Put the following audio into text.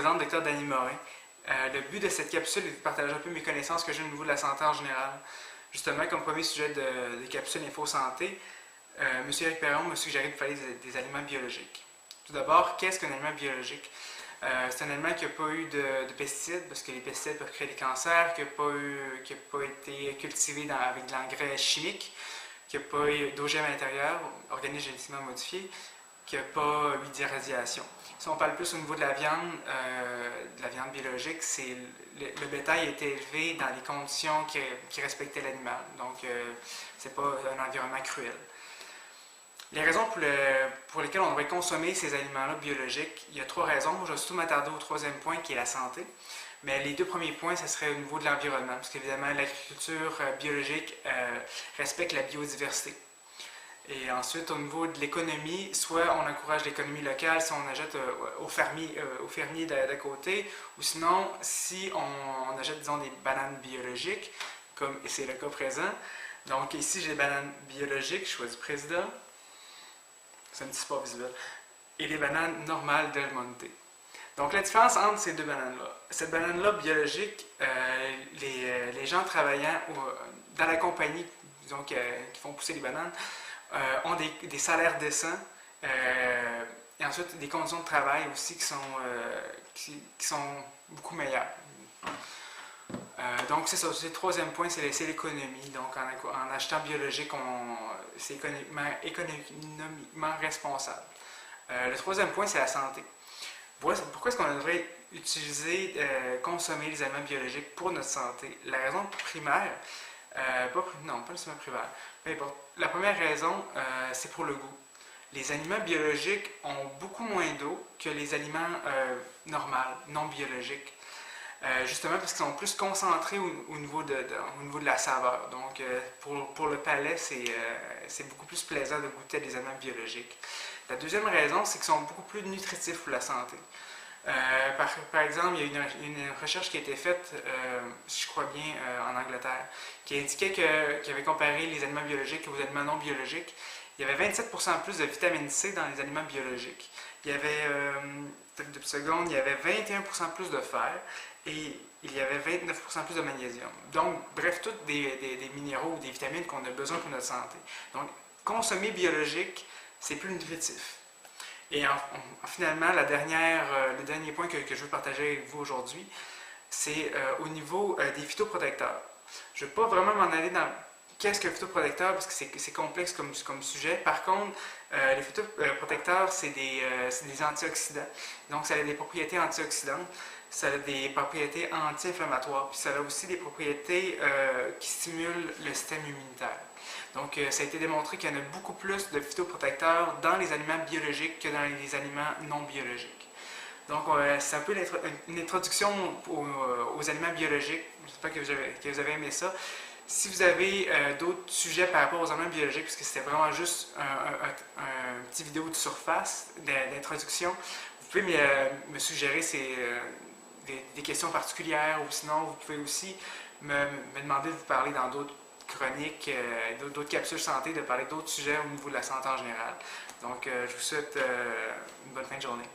présente, Dr Danny Morin. Le but de cette capsule est de partager un peu mes connaissances que j'ai au niveau de la santé en général. Justement, comme premier sujet de capsule Info Santé, M. Eric Perron m'a suggéré de parler des aliments biologiques. Tout d'abord, qu'est-ce qu'un aliment biologique? C'est un aliment qui n'a pas eu de pesticides, parce que les pesticides peuvent créer des cancers, qui n'a pas été cultivé avec de l'engrais chimique, qui n'a pas eu d'OGM à l'intérieur, organismes génétiquement modifiés, qui n'a pas eu d'irradiation. Si on parle plus au niveau de la viande biologique, le bétail a été élevé dans des conditions qui respectaient l'animal. Donc, ce n'est pas un environnement cruel. Les raisons pour lesquelles on devrait consommer ces aliments-là biologiques, il y a trois raisons. Je vais surtout m'attarder au troisième point qui est la santé. Mais les deux premiers points, ce serait au niveau de l'environnement, parce qu'évidemment, l'agriculture biologique respecte la biodiversité. Et ensuite, au niveau de l'économie, soit on encourage l'économie locale si on achète aux fermiers d'à côté, ou sinon, si on achète, disons, des bananes biologiques, comme c'est le cas présent. Donc ici, j'ai des bananes biologiques, choix du président. C'est un petit support visuel. Et les bananes normales Del Monte. Donc la différence entre ces deux bananes-là, cette banane-là biologique, les gens travaillant dans la compagnie, disons, qui font pousser les bananes, ont des salaires décents et ensuite des conditions de travail aussi qui sont beaucoup meilleures. Donc c'est ça, c'est le troisième point, c'est l'économie. Donc en achetant biologique, c'est économiquement responsable. Le troisième point, c'est la santé. Pourquoi est-ce qu'on devrait consommer les aliments biologiques pour notre santé? La raison primaire, pas nécessairement primaire, peu importe. La première raison, c'est pour le goût. Les aliments biologiques ont beaucoup moins d'eau que les aliments normaux, non biologiques. Justement parce qu'ils sont plus concentrés au niveau de la saveur. Donc, pour le palais, c'est beaucoup plus plaisant de goûter des aliments biologiques. La deuxième raison, c'est qu'ils sont beaucoup plus nutritifs pour la santé. Par exemple, il y a une recherche qui a été faite, si je crois bien, en Angleterre, qui indiquait qu'il avait comparé les aliments biologiques aux aliments non biologiques. Il y avait 27% plus de vitamine C dans les aliments biologiques. Il y avait, il y avait 21% plus de fer et il y avait 29% plus de magnésium. Donc, bref, tous des minéraux ou des vitamines qu'on a besoin pour notre santé. Donc, consommer biologique, c'est plus nutritif. Et finalement, le dernier point que je veux partager avec vous aujourd'hui, c'est au niveau des phytoprotecteurs. Je ne vais pas vraiment m'en aller dans qu'est-ce qu'un phytoprotecteur, parce que c'est complexe comme sujet. Par contre, les phytoprotecteurs, c'est des antioxydants. Donc, ça a des propriétés antioxydantes, ça a des propriétés anti-inflammatoires, puis ça a aussi des propriétés qui stimulent le système immunitaire. Donc, ça a été démontré qu'il y en a beaucoup plus de phytoprotecteurs dans les aliments biologiques que dans les aliments non biologiques. Donc, c'est un peu une introduction aux aliments biologiques. J'espère que vous avez aimé ça. Si vous avez d'autres sujets par rapport aux aliments biologiques, puisque c'était vraiment juste un petit vidéo de surface d'introduction, vous pouvez me suggérer des questions particulières, ou sinon vous pouvez aussi me demander de vous parler dans d'autres chroniques, d'autres capsules santé, de parler d'autres sujets au niveau de la santé en général. Donc, je vous souhaite une bonne fin de journée.